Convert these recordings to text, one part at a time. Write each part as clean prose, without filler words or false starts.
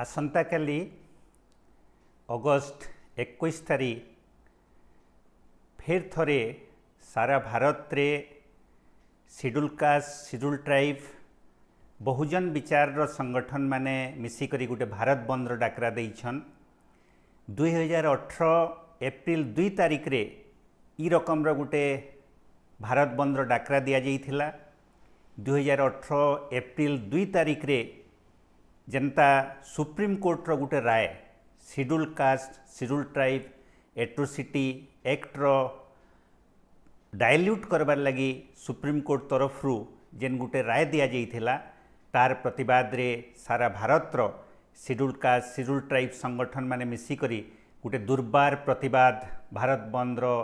आसंता काली August 21 तारीख फिर थरे सारा भारत रे शेड्यूल कास्ट शेड्यूल ट्राइब बहुजन विचार संगठन माने मिसिकरी गोटे भारत बंद डाकरा देइछन। 2018 एप्रिल 2 तारीख रे ई रकम गोटे भारत बंद डाकरा दिया जाइथिला। 2018 एप्रिल 2 तारीख रे जनता सुप्रीम कोर्ट रो गोटे राय schedule caste schedule tribe atrocity act रो डाइल्यूट करबार लगी सुप्रीम कोर्ट तरफ जेन गोटे राय दिया जाइथिला तार प्रतिवाद रे सारा भारत रो शेड्यूल कास्ट शेड्यूल ट्राइब संगठन माने मिसिकरी गोटे दुर्बार प्रतिवाद भारत बंद रो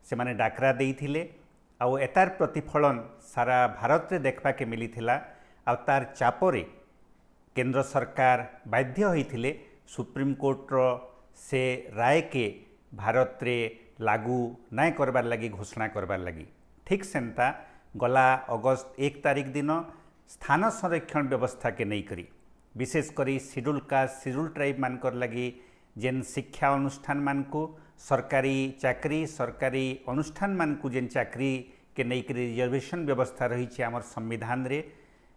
से माने डाकरा देइथिले। आउ एतार प्रतिफलन सारा भारत रे देखबा के मिलिथिला। आउ तार चापरे केंद्र सरकार बाध्य होइथिले सुप्रीम कोर्ट रो से राय के भारत रे लागू नाय करबार लगी घोषणा करबार लगी। ठीक सेंता गला अगस्त 1 तारीख दिन स्थान संरक्षण व्यवस्था के नहीं करी विशेष करी शेड्यूल कास्ट शेड्यूल ट्राइब मानकर लगी जेन शिक्षा अनुष्ठान मानकू सरकारी चाकरी सरकारी अनुष्ठान मानकू जेन चाकरी के नहीं करी रिजर्वेशन व्यवस्था रही है आमर संविधान रे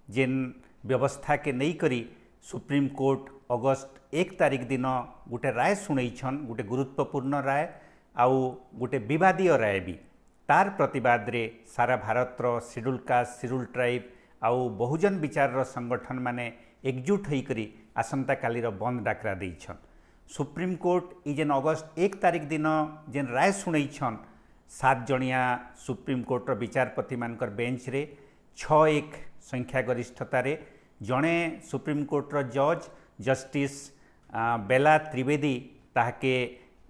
जेन व्यवस्था के नहीं करी सुप्रीम कोर्ट अगस्त 1 तारीख दिन गोटे राय शुणैछन गोटे गुरुत्वपूर्ण राय आउ गोटे विवादीय राय भी तार प्रतिवाद रे सारा भारत रो शेड्यूल कास्ट शेड्यूल ट्राइब आउ बहुजन विचार संगठन माने एकजुट होइकरी आसंता काली रो बंद डाकरा देइछन। सुप्रीम कोर्ट ई जेन अगस्त 1 तारीख दिन जेन राय शुणैछन 7 जणिया सुप्रीम कोर्ट रो विचारपति मानकर बेंच रे 6-1 संख्या गरिष्ठता रे जड़े सुप्रीम कोर्ट रो जज जस्टिस बेला त्रिवेदी ताके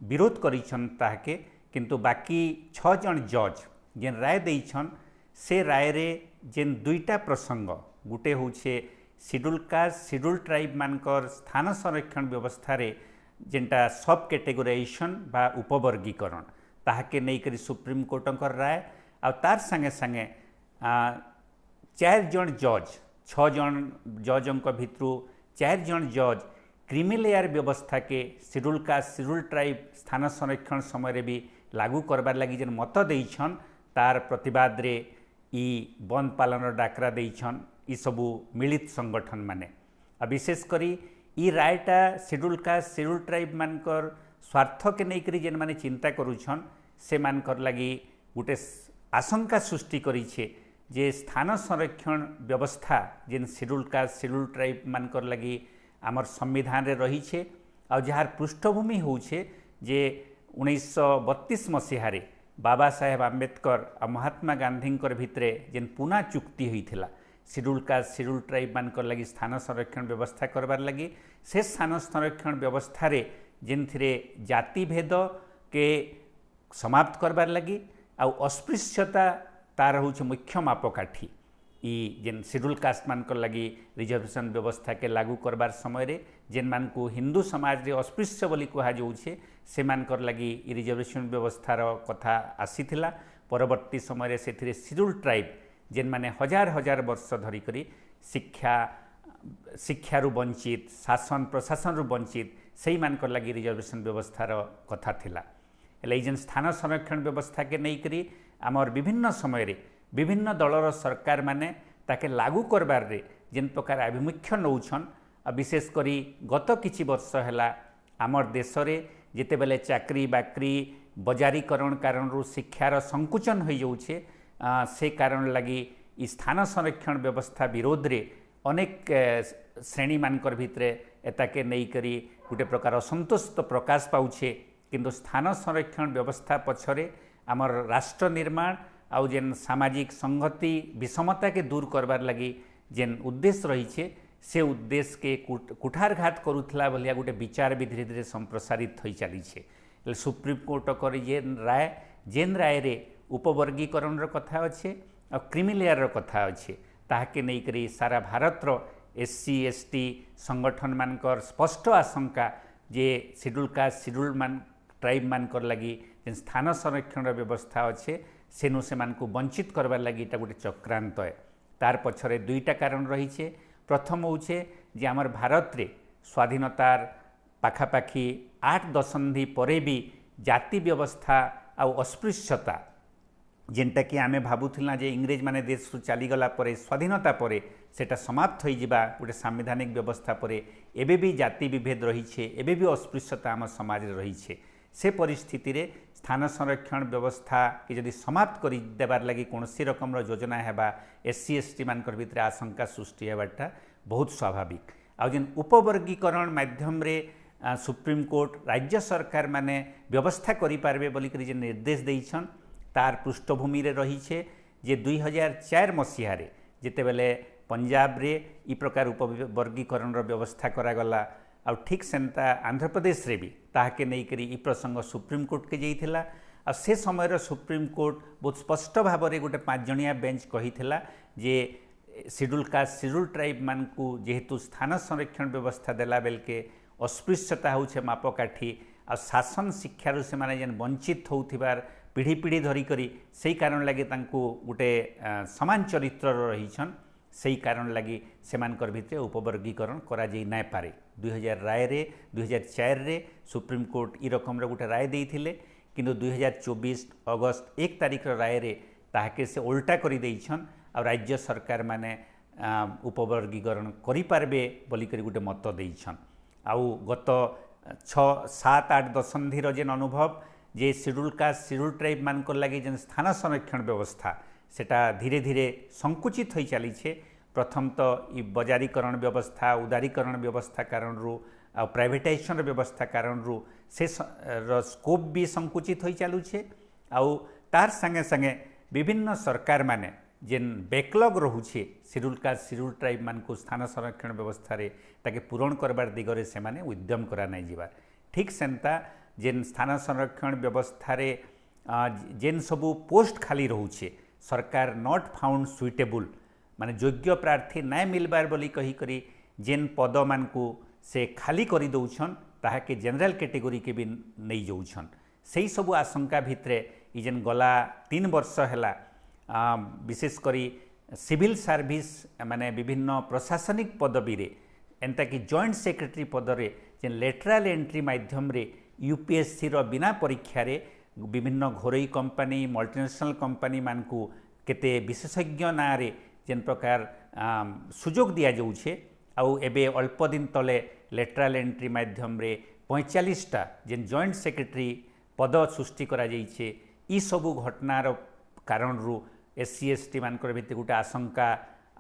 विरोध करिछन ताके किंतु बाकी 6 जन जज जेन राय देइछन से राय रे जेन दुईटा प्रसंग गुटे होछे शेड्यूल कास्ट शेड्यूल ट्राइब मानकर स्थान संरक्षण व्यवस्था रे जेनटा सब कैटेगोराइजेशन बा उपवर्गीकरण ताके नहीं करी सुप्रीम कोर्टकर राय आ तार संगे संगे 4 जन जज 6 जन जजों भितरु 4 जन जज क्रिमिलेयर व्यवस्था के शेड्यूल कास्ट शेड्यूल ट्राइब स्थान संरक्षण समय भी लागू करबार लगी जेन मत देइछन तार प्रतिवाद रे ई बंद पालन डाकरा देइछन ई सबू मिलित संगठन माने। आ विशेष करी ई रायटा शेड्यूल कास्ट शेड्यूल ट्राइब मानकर स्वार्थ के नहीं करी जेन माने चिंता करूछन से मानकर लगी गोटे आशंका सृष्टि करिछे जे स्थान संरक्षण व्यवस्था जेन शेड्यूल कास्ट शेड्यूल ट्राइब मानकर लगी आमर संविधान रे रही छे आ जार पृष्ठभूमि होउछे जे 1932 मसीह रे बाबा साहेब आम्बेडकर आ महात्मा गांधी भितरे जेन पुना चुक्ति होइथिला शेड्यूल कास्ट शेड्यूल ट्राइब मानकर लगी स्थान संरक्षण व्यवस्था करबार लगी से स्थान संरक्षण व्यवस्था रे जेन थिरे जाति भेद के समाप्त करबार लगी आ अस्पृश्यता तार हूँ मुख्य मापकाठी ई जेन शेड्यूल कास्ट मानकर लगी रिजर्वेशन व्यवस्था के लागू करबार समय रे जेन मानकू हिंदू समाज रे अस्पृश्य बोली कहा जाउछे से मानकर लगी ई रिजर्वेशन व्यवस्थार कथा आसीथिला। परवर्ती समय रे सेथिरे शेड्यूल ट्राइब जेन माने हजार हजार वर्ष धरी करी शिक्षारू वंचित शासन प्रशासन रु वंचित सही मानकर लगी रिजर्वेशन व्यवस्थार कथा थिला। एले जेन स्थान संरक्षण व्यवस्था के नहीं करी आमर विभिन्न समय रे विभिन्न दलर सरकार माने ताके लागू करबार रे जेन प्रकार आभिमुख्य नौछन विशेष करी गत किछि वर्ष हैला आमर देश रे जेते बेले चाकरी बाकरी बजारीकरण कारण रु शिक्षार संकुचन हो जाउछे से कारण लगी ई स्थान संरक्षण व्यवस्था विरोध रे अनेक श्रेणी मानकर भितरे एताके नहीं करी गोटे प्रकार असंतोष तो प्रकाश पाउछे किंतु स्थान संरक्षण व्यवस्था पछरे आमर राष्ट्र निर्माण आउ जेन सामाजिक संहति विषमता के दूर करबार लगी जेन उद्देश्य रही छे से उद्देश्य के कुठारघात करुथला भलिया गोटे विचार भी धीरे धीरे संप्रसारित हो चली छे। सुप्रीम कोर्ट कर जेन राय रे उपवर्गीकरण कथा अच्छे और क्रिमिलेयर कथा अच्छे ताके नहीं करी सारा भारत रो SC ST संगठन मानकर स्पष्ट आशंका जे शेड्यूल कास्ट शेड्यूल ट्राइब मानकर लगी जेन स्थान संरक्षण व्यवस्था अच्छे सेनु से मानकू वंचित करबार लगी इटा गोटे चक्रांत है। तार पछरे दुईटा कारण रही छे। प्रथम होचे जे आमर भारत रे स्वाधीनतार पाखापाखि 8 दशंधि परे भी जाति व्यवस्था आउ अस्पृश्यता जेनटा कि आमे भाबुथिला जे इंग्रेज माने देश चलीगला परे स्वाधीनता परे सेटा समाप्त हो जावा गोटे सांविधानिक व्यवस्था परे एबे भी जाति विभेद रही छे एबे भी अस्पृश्यता आम समाज रही छे से परिस्थिति रे स्थान संरक्षण व्यवस्था कि जदि समाप्त कर देबार लगी कौनसी रकम योजना हेबा एससी एसटी मानकर भितर आशंका सृष्टि हेबाटा बहुत स्वाभाविक आ जेन उपवर्गीकरण माध्यम रे सुप्रीम कोर्ट राज्य सरकार माने व्यवस्था करि पारबे बोली करी जे निर्देश देइछन तार पृष्ठभूमि रे रही छे जे 2004 मसीह रे जेते बेले पंजाब रे ई प्रकार उपवर्गीकरण रो व्यवस्था करा गला आ ठीक सेंता आंध्र प्रदेश रे भी ताके नै करी ई प्रसंग सुप्रीम कोर्ट के जाइथिला आ से समय सुप्रीम कोर्ट बहुत स्पष्ट भाव रे गोटे 5 जणिया बेंच कहिथिला जे शेड्यूल कास्ट शेड्यूल ट्राइब मान को जेहेतु स्थान संरक्षण व्यवस्था देला बेल के अस्पृश्यता होछे मापकाठी आ शासन शिक्षार से माने जेन वंचित होउथिबार पीढ़ी पीढ़ी धरी करी सही कारण लगे तांको गोटे समान चरित्र रहीछन सही कारण लगी सेमानकर भितर उपवर्गीकरण करा जाई नाय पारे 2000 राय रे 2004 रे सुप्रीम कोर्ट ई रकम गोटे राय देइथिले किंतु 2024 अगस्त 1 तारिख राय रे ताहाके से उल्टा करी देइछन आ राज्य सरकार माने उपवर्गीकरण करि पारबे बोली करी गोटे मत देइछन आउ गत 6-7-8 दशंधि जेन अनुभव जे शेड्यूल कास्ट शेड्यूल ट्राइब मानकर लगे जेन स्थान संरक्षण व्यवस्था सेटा धीरे धीरे संकुचित हो चली छे प्रथम तो ई बजारीकरण व्यवस्था उदारीकरण व्यवस्था कारण रु आ प्राइवेटाइजेशन व्यवस्था कारण रु से स्कोप भी संकुचित हो चलू छे आउ तार संगे संगे विभिन्न सरकार माने जेन बैकलॉग रहुछे शेड्यूल कास्ट शेड्यूल ट्राइब मान को स्थान संरक्षण व्यवस्था रे ताके पूरण करबार दिगरे से माने उद्यम करा नै जिबार ठीक सेंता जेन स्थान संरक्षण व्यवस्था रे जेन सबू पोस्ट खाली रहुछे सरकार नॉट फाउंड सुइटेबल माने योग्य प्रार्थी नाय मिलबार बोली कही करी जेन पद मान को से खाली करी दउछन ताहाके जनरल कैटेगरी के भी नहीं जाउछन सही सबू आशंका भितरे ई जेन गला 3 वर्ष हैला विशेष करी सिविल सर्विस माने विभिन्न प्रशासनिक पदवी रे एंता कि जॉइंट सेक्रेटरी पद रे जेन लेटरल एंट्री माध्यम रे यूपीएससी रो बिना परीक्षा रे विभिन्न घरोई कंपनी मल्टीनेशनल कंपनी मान को केते विशेषज्ञ ना रे जेन प्रकार सुजोग दिया जाउछे आउ एबे अल्प दिन तले लेटरल एंट्री माध्यम रे 45टा जेन जॉइंट सेक्रेटरी पद सृष्टि करा जाइछे ई सबु घटनार कारण रु एससी एसटी मानकर भितर गोटे आशंका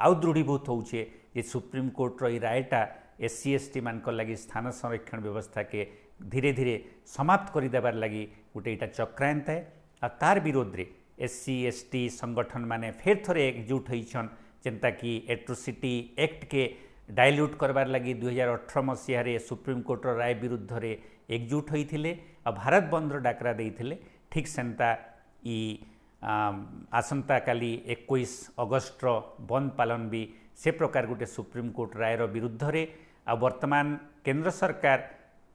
आउ दृढ़ीभूत होउछे जे सुप्रीम कोर्ट रो ई रायटा एससी एसटी मानकर लगी स्थान संरक्षण व्यवस्था के धीरे धीरे समाप्त कर देबार लगी गोटे इटा चक्रांत है आ तार विरोध रे एससी एसटी संगठन माने फेर थरे एकजुट होइछन जेंता कि एट्रोसिटी एक्ट के डायल्यूट करबार लगी 2018 मसीह रे सुप्रीम कोर्ट रो राय विरुद्ध रे एकजुट होइथिले आ भारत बंद रो डाकरा देइथिले ठीक सेंता ई आसंता काली 21 अगस्त रो बंद पालन भी से प्रकार गोटे सुप्रीम कोर्ट राय रो विरुद्ध रे आ वर्तमान केंद्र सरकार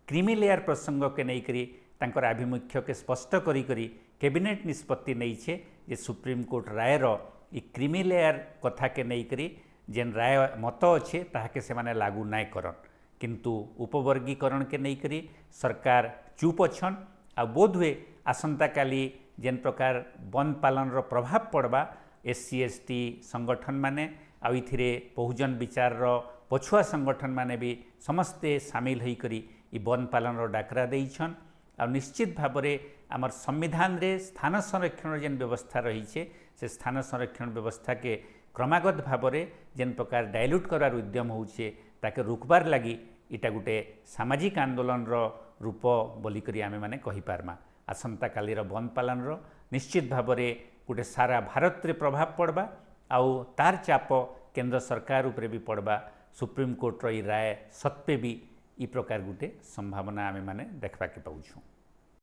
क्रीमी लेयर प्रसंग के नहीं करी तांकर आभिमुख्य के स्पष्ट करी करी कैबिनेट निष्पत्ति नहीं छे जे सुप्रीम कोर्ट राय रो ई क्रीमी लेयर कथा के नहीं करी जेन राय मत अच्छे ताहाके से माने लागू नाय करन किंतु उपवर्गीकरण के नहीं करी सरकार चुप अछन आ बोध हुए आसंता काली जेन प्रकार बंद पालन रो प्रभाव पड़वा एससी एसटी संगठन माने आ इथिरे बहुजन विचार रो पछुआ संगठन माने भी समस्ते सामिल होई करी ई बंद पालन रो डाकरा देइछन आ निश्चित भाव रे आमर संविधान रे स्थान संरक्षण जेन व्यवस्था रही छे से स्थान संरक्षण व्यवस्था के क्रमागत भाव रे जेन प्रकार डायल्यूट करार उद्यम होउछे ताके रुकबार लगी इटा गुटे सामाजिक आंदोलन रो रूप बोली करी आमे माने कहि पारमा आसंता काली रो बंद पालन रो निश्चित भाव रे गुटे सारा भारत रे प्रभाव पड़बा आउ तार चाप केंद्र सरकार उपरे भी पड़बा सुप्रीम कोर्ट रो ई राय सत्वे भी ई प्रकार गुटे संभावना आमे माने देखबा के पाउछु।